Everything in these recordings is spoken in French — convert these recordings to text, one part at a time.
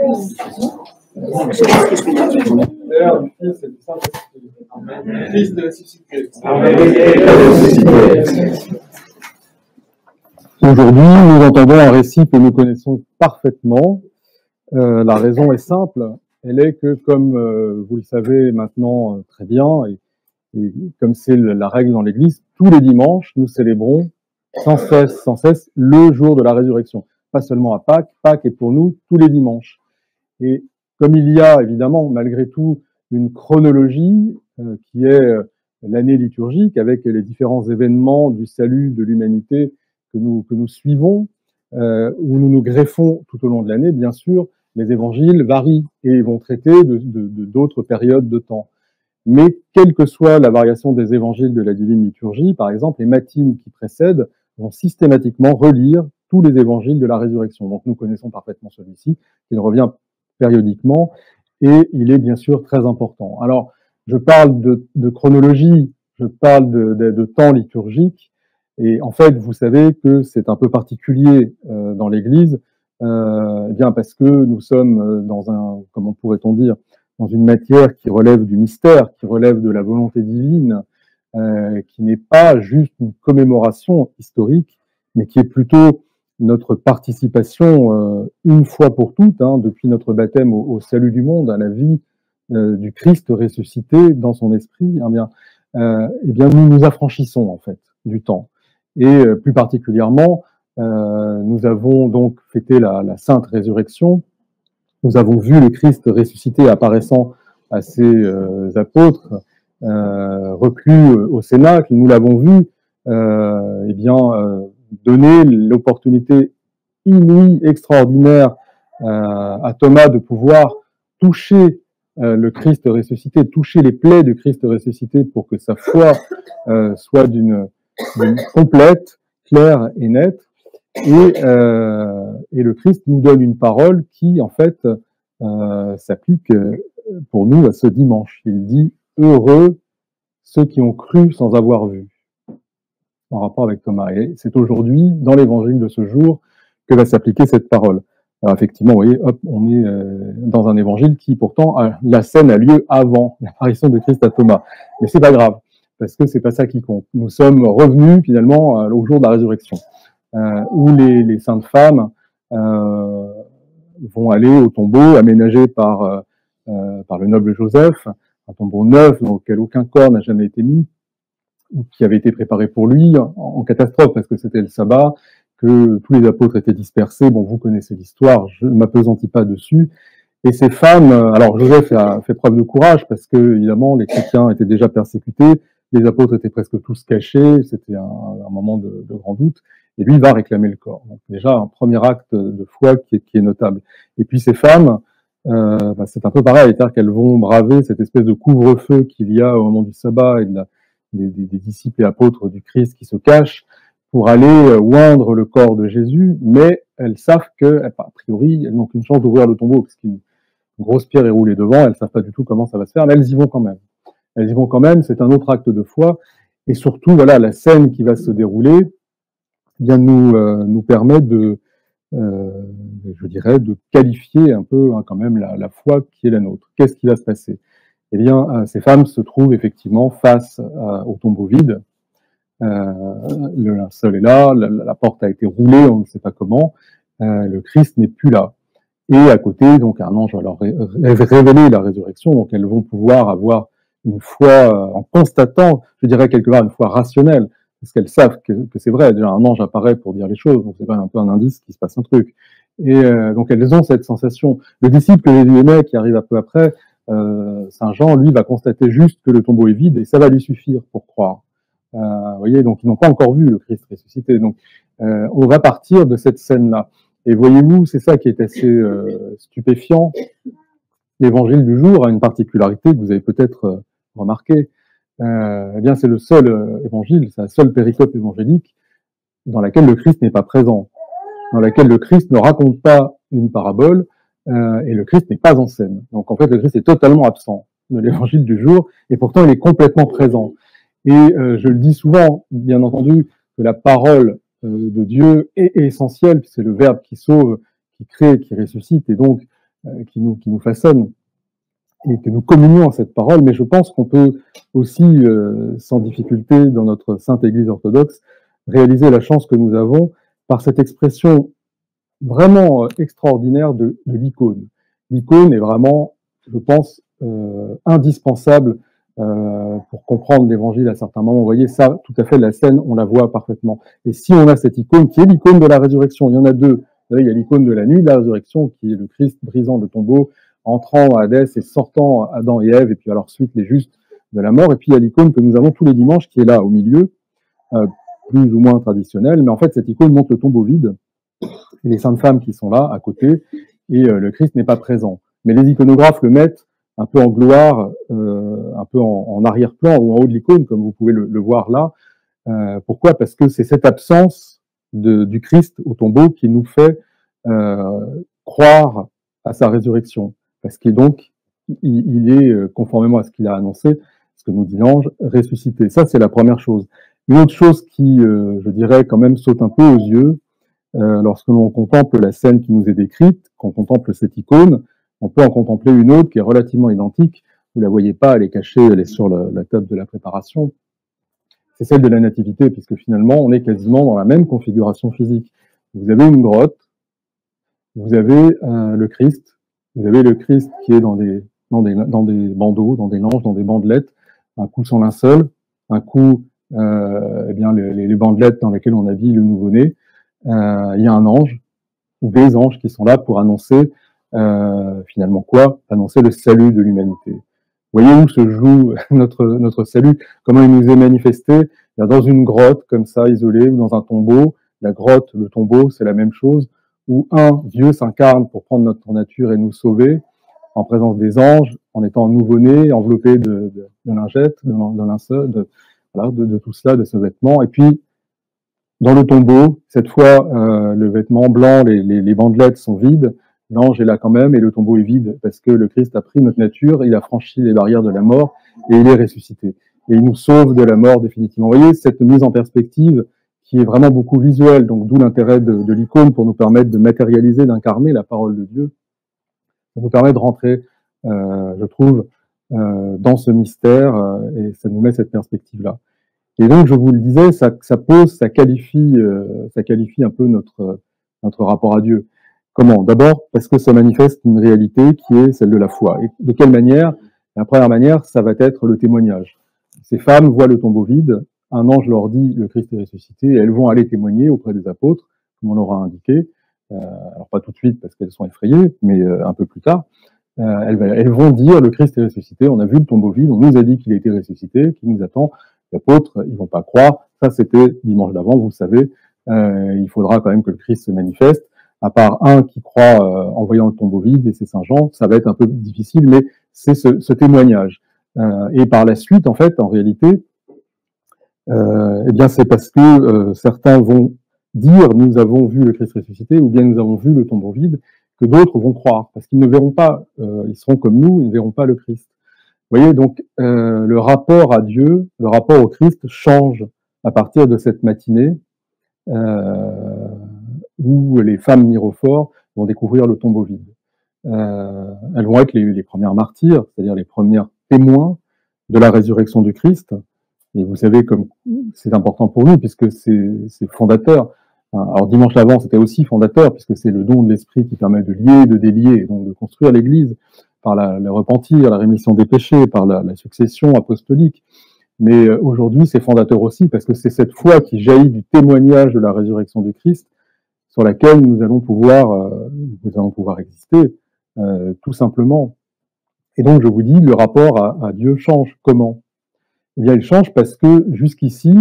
Aujourd'hui, nous entendons un récit que nous connaissons parfaitement. La raison est simple, elle est que, comme vous le savez maintenant très bien, et comme c'est la règle dans l'Église, tous les dimanches, nous célébrons sans cesse le jour de la résurrection. Pas seulement à Pâques, Pâques est pour nous tous les dimanches. Et comme il y a évidemment, malgré tout, une chronologie qui est l'année liturgique, avec les différents événements du salut de l'humanité que nous suivons, où nous nous greffons tout au long de l'année, bien sûr, les évangiles varient et vont traiter d'autres périodes de temps. Mais quelle que soit la variation des évangiles de la divine liturgie, par exemple, les matines qui précèdent vont systématiquement relire tous les évangiles de la résurrection. Donc nous connaissons parfaitement celui-ci, il revient périodiquement, et il est bien sûr très important. Alors, je parle de chronologie, je parle de temps liturgique, et en fait, vous savez que c'est un peu particulier dans l'Église, eh bien parce que nous sommes dans un, comment pourrait-on dire, dans une matière qui relève du mystère, qui relève de la volonté divine, qui n'est pas juste une commémoration historique, mais qui est plutôt notre participation une fois pour toutes, depuis notre baptême au salut du monde, à la vie du Christ ressuscité dans son esprit, eh bien nous nous affranchissons en fait du temps. Et plus particulièrement, nous avons donc fêté la Sainte Résurrection. Nous avons vu le Christ ressuscité apparaissant à ses apôtres, reclus au Cénacle. Nous l'avons vu, donner l'opportunité inouïe, extraordinaire à Thomas de pouvoir toucher le Christ ressuscité, toucher les plaies du Christ ressuscité pour que sa foi soit d'une complète, claire et nette. Et le Christ nous donne une parole qui, en fait, s'applique pour nous à ce dimanche. Il dit « Heureux ceux qui ont cru sans avoir vu », en rapport avec Thomas. Et c'est aujourd'hui, dans l'évangile de ce jour, que va s'appliquer cette parole. Alors effectivement, vous voyez, hop, on est dans un évangile qui, pourtant, la scène a lieu avant l'apparition de Christ à Thomas. Mais c'est pas grave, parce que c'est pas ça qui compte. Nous sommes revenus, finalement, au jour de la résurrection. Où les saintes femmes vont aller au tombeau aménagé par le noble Joseph, un tombeau neuf dans lequel aucun corps n'a jamais été mis, ou qui avait été préparé pour lui en catastrophe parce que c'était le sabbat, que tous les apôtres étaient dispersés. Bon, vous connaissez l'histoire, je ne m'appesantis pas dessus. Et ces femmes, alors Joseph a fait preuve de courage parce que évidemment les chrétiens étaient déjà persécutés, les apôtres étaient presque tous cachés, c'était un moment de grand doute. Et lui va réclamer le corps. Donc déjà, un premier acte de foi qui est notable. Et puis ces femmes, c'est un peu pareil, c'est-à-dire qu'elles vont braver cette espèce de couvre-feu qu'il y a au moment du sabbat et des disciples et apôtres du Christ qui se cachent pour aller oindre le corps de Jésus, mais elles savent que, a priori, elles n'ont qu'une chance d'ouvrir le tombeau parce qu'une grosse pierre est roulée devant, elles ne savent pas du tout comment ça va se faire, mais elles y vont quand même. Elles y vont quand même, c'est un autre acte de foi. Et surtout, voilà, la scène qui va se dérouler, bien nous permet je dirais, de qualifier un peu quand même la foi qui est la nôtre. Qu'est-ce qui va se passer? Eh bien, ces femmes se trouvent effectivement face au tombeau vide. Le linceul est là, la porte a été roulée, on ne sait pas comment. Le Christ n'est plus là. Et à côté, donc, un ange va leur révéler la résurrection. Donc, elles vont pouvoir avoir une foi en constatant, je dirais quelque part, une foi rationnelle. Parce qu'elles savent que c'est vrai. Déjà, un ange apparaît pour dire les choses, donc c'est quand même un peu un indice qu'il se passe un truc. Et donc, elles ont cette sensation. Le disciple que Jésus aimait, qui arrive un peu après, Saint Jean, lui, va constater juste que le tombeau est vide, et ça va lui suffire pour croire. Vous voyez, donc ils n'ont pas encore vu le Christ ressuscité. Donc, on va partir de cette scène-là. Et voyez-vous, c'est ça qui est assez stupéfiant. L'évangile du jour a une particularité que vous avez peut-être remarqué. Eh bien, c'est le seul évangile, c'est la seule péricope évangélique dans laquelle le Christ n'est pas présent, dans laquelle le Christ ne raconte pas une parabole et le Christ n'est pas en scène. Donc, en fait, le Christ est totalement absent de l'évangile du jour et pourtant, il est complètement présent. Et je le dis souvent, bien entendu, que la parole de Dieu est essentielle, c'est le Verbe qui sauve, qui crée, qui ressuscite, et donc qui nous façonne et que nous communions à cette parole. Mais je pense qu'on peut aussi, sans difficulté, dans notre Sainte Église orthodoxe, réaliser la chance que nous avons par cette expression vraiment extraordinaire de l'icône. L'icône est vraiment, je pense, indispensable pour comprendre l'Évangile à certains moments. Vous voyez ça, tout à fait, la scène, on la voit parfaitement. Et si on a cette icône, qui est l'icône de la résurrection, il y en a deux. Vous savez, il y a l'icône de la nuit de la résurrection, qui est le Christ brisant le tombeau, entrant à Hadès et sortant Adam et Ève, et puis alors suite les justes de la mort. Et puis il y a l'icône que nous avons tous les dimanches, qui est là au milieu, plus ou moins traditionnelle, mais en fait cette icône montre le tombeau vide, et les saintes femmes qui sont là, à côté, et le Christ n'est pas présent. Mais les iconographes le mettent un peu en gloire, un peu en arrière-plan ou en haut de l'icône, comme vous pouvez le voir là. Pourquoi? Parce que c'est cette absence du Christ au tombeau qui nous fait croire à sa résurrection. Parce qu'il donc, il est, conformément à ce qu'il a annoncé, ce que nous dit l'ange, ressuscité. Ça, c'est la première chose. Une autre chose qui, je dirais, quand même saute un peu aux yeux, lorsque l'on contemple la scène qui nous est décrite, qu'on contemple cette icône, on peut en contempler une autre qui est relativement identique. Vous la voyez pas, elle est cachée, elle est sur la table de la préparation. C'est celle de la nativité, puisque finalement, on est quasiment dans la même configuration physique. Vous avez une grotte, vous avez le Christ, vous avez le Christ qui est dans des bandeaux, dans des langes, dans des bandelettes, un coup sans linceul, un coup eh bien les bandelettes dans lesquelles on habille le nouveau-né. Il y a un ange ou des anges qui sont là pour annoncer finalement quoi? Annoncer le salut de l'humanité. Vous voyez où se joue notre salut? Comment il nous est manifesté? Dans une grotte comme ça, isolée, ou dans un tombeau. La grotte, le tombeau, c'est la même chose. Où Dieu s'incarne pour prendre notre nature et nous sauver, en présence des anges, en étant nouveau-né, enveloppé de lingettes, de linceul, de tout cela, de ce vêtement. Et puis, dans le tombeau, cette fois, le vêtement blanc, les bandelettes sont vides, l'ange est là quand même, et le tombeau est vide, parce que le Christ a pris notre nature, il a franchi les barrières de la mort, et il est ressuscité. Et il nous sauve de la mort définitivement. Vous voyez, cette mise en perspective qui est vraiment beaucoup visuelle, donc d'où l'intérêt de l'icône pour nous permettre de matérialiser, d'incarner la parole de Dieu. Ça nous permet de rentrer, je trouve, dans ce mystère, et ça nous met cette perspective-là. Et donc, je vous le disais, ça qualifie un peu notre rapport à Dieu. Comment? D'abord, parce que ça manifeste une réalité qui est celle de la foi. Et de quelle manière? La première manière, ça va être le témoignage. Ces femmes voient le tombeau vide, un ange leur dit le Christ est ressuscité, et elles vont aller témoigner auprès des apôtres, comme on l'aura indiqué. Alors pas tout de suite parce qu'elles sont effrayées, mais un peu plus tard. Elles vont dire le Christ est ressuscité, on a vu le tombeau vide, on nous a dit qu'il était ressuscité, qu'il nous attend. Les apôtres, ils vont pas croire. Ça, c'était dimanche d'avant, vous le savez. Il faudra quand même que le Christ se manifeste. À part un qui croit en voyant le tombeau vide, et c'est Saint Jean, ça va être un peu difficile, mais c'est ce témoignage. Et par la suite, en fait, en réalité, eh bien, c'est parce que certains vont dire nous avons vu le Christ ressuscité, ou bien nous avons vu le tombeau vide, que d'autres vont croire, parce qu'ils ne verront pas, ils seront comme nous, ils ne verront pas le Christ. Vous voyez, donc le rapport à Dieu, le rapport au Christ change à partir de cette matinée où les femmes Mirophore vont découvrir le tombeau vide. Elles vont être les premières martyrs, c'est-à-dire les premières témoins de la résurrection du Christ. Et vous savez comme c'est important pour nous, puisque c'est fondateur. Alors dimanche d'avant, c'était aussi fondateur, puisque c'est le don de l'Esprit qui permet de lier, de délier, donc de construire l'Église par le repentir, la rémission des péchés, par la succession apostolique. Mais aujourd'hui, c'est fondateur aussi, parce que c'est cette foi qui jaillit du témoignage de la résurrection du Christ sur laquelle nous allons pouvoir exister, tout simplement. Et donc, je vous dis, le rapport à Dieu change. Comment? Eh bien, il change parce que jusqu'ici,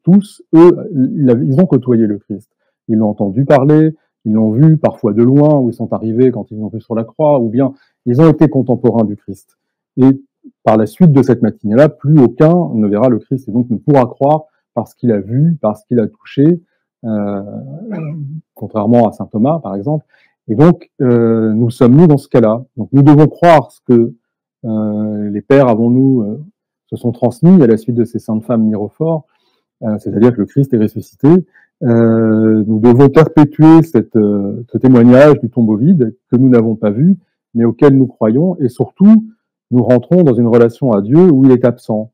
tous, eux, ils ont côtoyé le Christ. Ils l'ont entendu parler, ils l'ont vu parfois de loin, où ils sont arrivés quand ils l'ont vu sur la croix, ou bien ils ont été contemporains du Christ. Et par la suite de cette matinée-là, plus aucun ne verra le Christ et donc ne pourra croire parce qu'il a vu, parce qu'il a touché, contrairement à saint Thomas, par exemple. Et donc, nous sommes nous dans ce cas-là. Donc, nous devons croire ce que les pères avant nous se sont transmis à la suite de ces saintes femmes Mirophore, c'est-à-dire que le Christ est ressuscité. Nous devons perpétuer ce témoignage du tombeau vide que nous n'avons pas vu, mais auquel nous croyons, et surtout, nous rentrons dans une relation à Dieu où il est absent.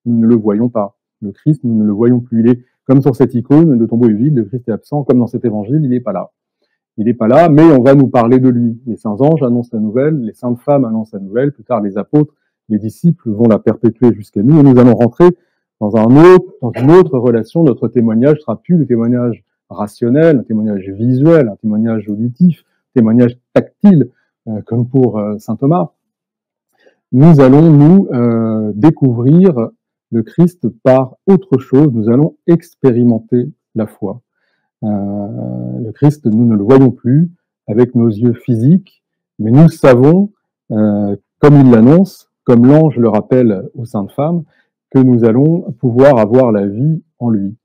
Nous ne le voyons pas. Le Christ, nous ne le voyons plus. Il est comme sur cette icône, le tombeau est vide, le Christ est absent, comme dans cet évangile, il n'est pas là. Il n'est pas là, mais on va nous parler de lui. Les saints anges annoncent la nouvelle, les saintes femmes annoncent la nouvelle, plus tard les apôtres, les disciples vont la perpétuer jusqu'à nous, et nous allons rentrer dans une autre relation. Notre témoignage sera plus le témoignage rationnel, un témoignage visuel, un témoignage auditif, un témoignage tactile, comme pour saint Thomas. Nous allons nous découvrir le Christ par autre chose, nous allons expérimenter la foi. Le Christ, nous ne le voyons plus avec nos yeux physiques, mais nous savons, comme il l'annonce, comme l'ange le rappelle aux saintes femmes, que nous allons pouvoir avoir la vie en lui.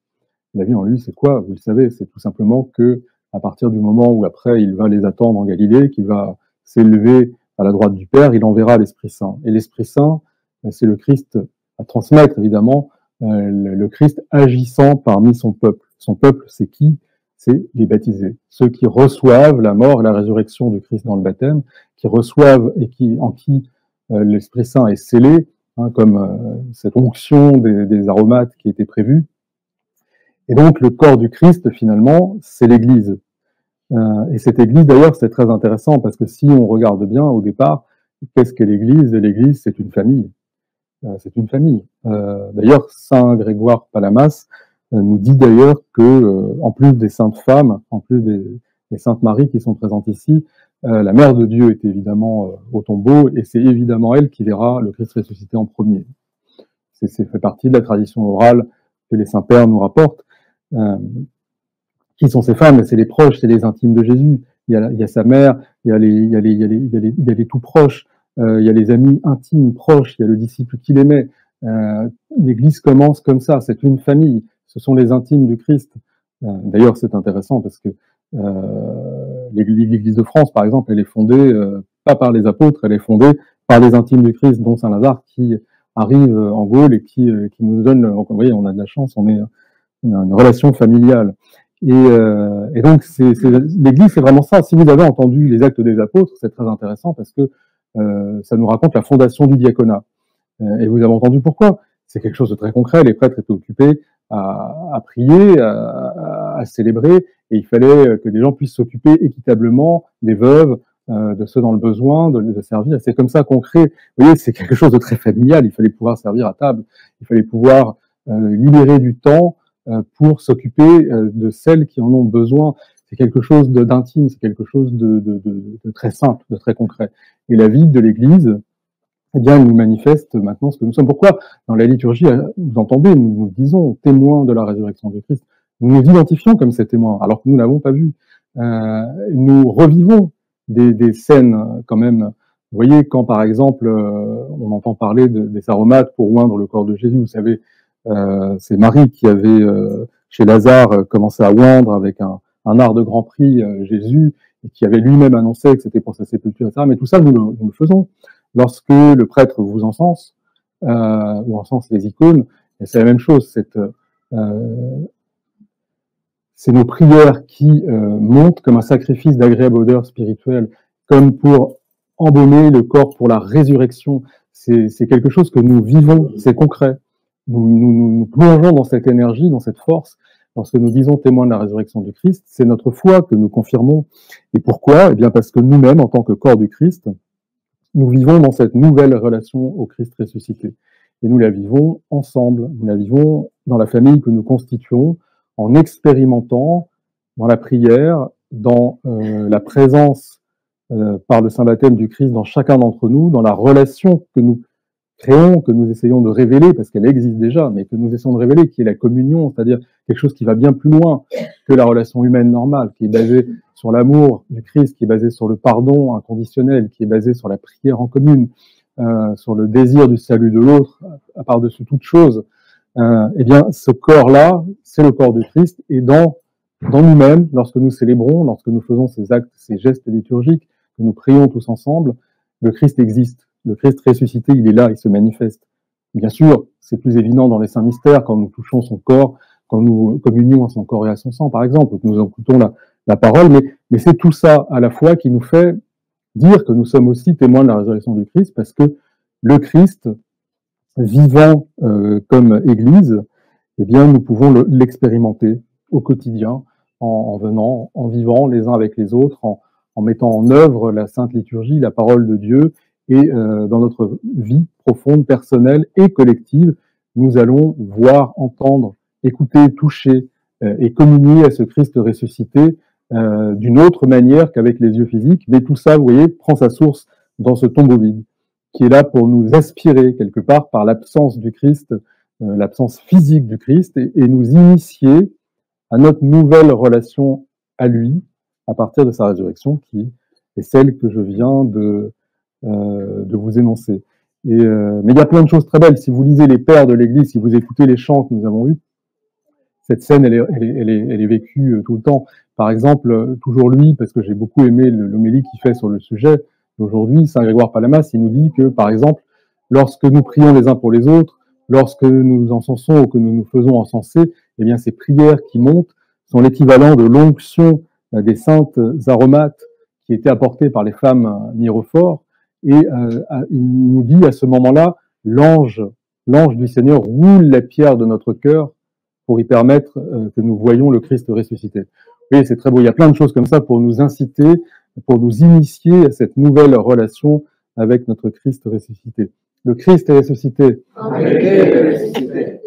La vie en lui, c'est quoi? Vous le savez, c'est tout simplement que à partir du moment où après il va les attendre en Galilée, qu'il va s'élever à la droite du Père, il enverra l'Esprit Saint. Et l'Esprit Saint, c'est le Christ à transmettre, évidemment, le Christ agissant parmi son peuple. Son peuple, c'est qui? C'est les baptisés. Ceux qui reçoivent la mort et la résurrection du Christ dans le baptême, qui reçoivent et en qui l'Esprit Saint est scellé, comme cette onction des aromates qui était prévue. Et donc, le corps du Christ, finalement, c'est l'Église. Et cette Église, d'ailleurs, c'est très intéressant, parce que si on regarde bien, au départ, qu'est-ce qu'est l'Église? L'Église, c'est une famille. C'est une famille. D'ailleurs, saint Grégoire Palamas nous dit d'ailleurs que, en plus des saintes femmes, en plus des saintes Maries qui sont présentes ici, la mère de Dieu est évidemment au tombeau, et c'est évidemment elle qui verra le Christ ressuscité en premier. C'est fait partie de la tradition orale que les saints pères nous rapportent. Qui sont ces femmes? C'est les proches, c'est les intimes de Jésus. Il y a sa mère, il y a les tout proches, il y a les amis intimes, proches, il y a le disciple qui l'aimait. L'Église commence comme ça, c'est une famille, ce sont les intimes du Christ. D'ailleurs, c'est intéressant parce que l'Église de France, par exemple, elle est fondée pas par les apôtres, elle est fondée par les intimes du Christ, dont Saint Lazare, qui arrive en Gaule et qui nous donne, vous voyez, on a de la chance, on a une relation familiale. Et donc, l'Église, c'est vraiment ça. Si vous avez entendu les Actes des Apôtres, c'est très intéressant parce que ça nous raconte la fondation du diaconat. Et vous avez entendu pourquoi. C'est quelque chose de très concret. Les prêtres étaient occupés à prier, à célébrer, et il fallait que des gens puissent s'occuper équitablement des veuves, de ceux dans le besoin, de servir. C'est comme ça qu'on crée. Vous voyez, c'est quelque chose de très familial. Il fallait pouvoir servir à table. Il fallait pouvoir libérer du temps pour s'occuper de celles qui en ont besoin. C'est quelque chose d'intime, c'est quelque chose de très simple, de très concret. Et la vie de l'Église, eh bien, elle nous manifeste maintenant ce que nous sommes. Pourquoi? Dans la liturgie, vous entendez, nous disons témoins de la résurrection du Christ. Nous nous identifions comme ces témoins, alors que nous n'avons pas vu. Nous revivons des scènes quand même. Vous voyez, quand par exemple, on entend parler des aromates pour oindre le corps de Jésus, vous savez, c'est Marie qui avait, chez Lazare, commencé à oindre avec un art de grand prix Jésus, et qui avait lui-même annoncé que c'était pour sa sépulture, etc. Mais tout ça, nous le faisons. Lorsque le prêtre vous encense, ou encense les icônes, et c'est la même chose. C'est nos prières qui montent comme un sacrifice d'agréable odeur spirituelle, comme pour embaumer le corps pour la résurrection. C'est quelque chose que nous vivons, c'est concret. Nous plongeons dans cette énergie, dans cette force. Lorsque nous disons témoins de la résurrection du Christ, c'est notre foi que nous confirmons. Et pourquoi? Eh bien, parce que nous-mêmes, en tant que corps du Christ, nous vivons dans cette nouvelle relation au Christ ressuscité. Et nous la vivons ensemble. Nous la vivons dans la famille que nous constituons, en expérimentant dans la prière, dans la présence par le saint baptême du Christ dans chacun d'entre nous, dans la relation que nous créons, que nous essayons de révéler, parce qu'elle existe déjà, mais que nous essayons de révéler, qui est la communion, c'est-à-dire quelque chose qui va bien plus loin que la relation humaine normale, qui est basée sur l'amour du Christ, qui est basée sur le pardon inconditionnel, qui est basée sur la prière en commune, sur le désir du salut de l'autre, à par-dessus toute chose. Eh bien, ce corps-là, c'est le corps du Christ, et dans nous-mêmes, lorsque nous célébrons, lorsque nous faisons ces actes, ces gestes liturgiques, que nous prions tous ensemble, le Christ existe. Le Christ ressuscité, il est là, il se manifeste. Bien sûr, c'est plus évident dans les saints mystères, quand nous touchons son corps, quand nous communions à son corps et à son sang, par exemple, que nous écoutons la parole, mais c'est tout ça à la fois qui nous fait dire que nous sommes aussi témoins de la résurrection du Christ, parce que le Christ, vivant comme Église, eh bien, nous pouvons l'expérimenter au quotidien, en venant, en vivant les uns avec les autres, en mettant en œuvre la Sainte Liturgie, la parole de Dieu, et dans notre vie profonde, personnelle et collective, nous allons voir, entendre, écouter, toucher et communier à ce Christ ressuscité d'une autre manière qu'avec les yeux physiques. Mais tout ça, vous voyez, prend sa source dans ce tombeau vide, qui est là pour nous aspirer quelque part par l'absence du Christ, l'absence physique du Christ, et nous initier à notre nouvelle relation à lui, à partir de sa résurrection, qui est celle que je viens de vous énoncer. Mais il y a plein de choses très belles. Si vous lisez les pères de l'Église, si vous écoutez les chants que nous avons eus, cette scène, elle est vécue tout le temps. Par exemple, toujours lui, parce que j'ai beaucoup aimé l'homélie qu'il fait sur le sujet d'aujourd'hui, Saint Grégoire Palamas, il nous dit que, par exemple, lorsque nous prions les uns pour les autres, lorsque nous encensons ou que nous nous faisons encenser, eh bien, ces prières qui montent sont l'équivalent de l'onction des saintes aromates qui étaient apportées par les femmes mirophores. Et il nous dit à ce moment-là, l'ange du Seigneur roule la pierre de notre cœur pour y permettre que nous voyions le Christ ressuscité. Oui, c'est très beau. Il y a plein de choses comme ça pour nous inciter, pour nous initier à cette nouvelle relation avec notre Christ ressuscité. Le Christ est ressuscité. En vérité, il est ressuscité.